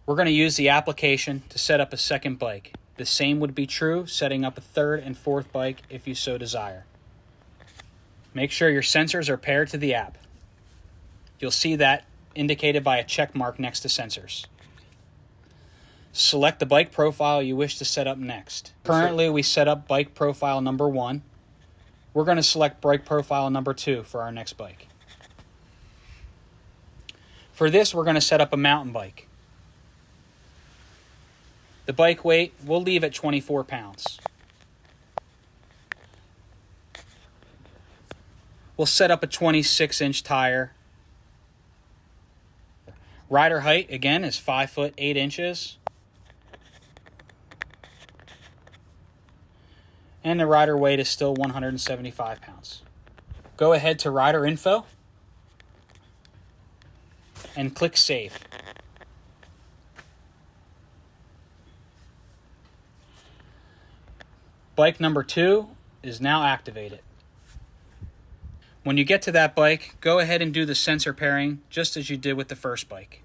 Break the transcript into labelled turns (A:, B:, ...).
A: We're going to use the application to set up a second bike. The same would be true setting up a third and fourth bike if you so desire. Make sure your sensors are paired to the app. You'll see that indicated by a check mark next to sensors. Select the bike profile you wish to set up next. Currently, we set up bike profile number 1. We're going to select bike profile number 2 for our next bike. For this, we're going to set up a mountain bike. The bike weight we'll leave at 24 pounds. We'll set up a 26-inch tire. Rider height, again, is 5 foot 8 inches. And the rider weight is still 175 pounds. Go ahead to Rider Info and click Save. Bike number 2 is now activated. When you get to that bike, go ahead and do the sensor pairing just as you did with the first bike.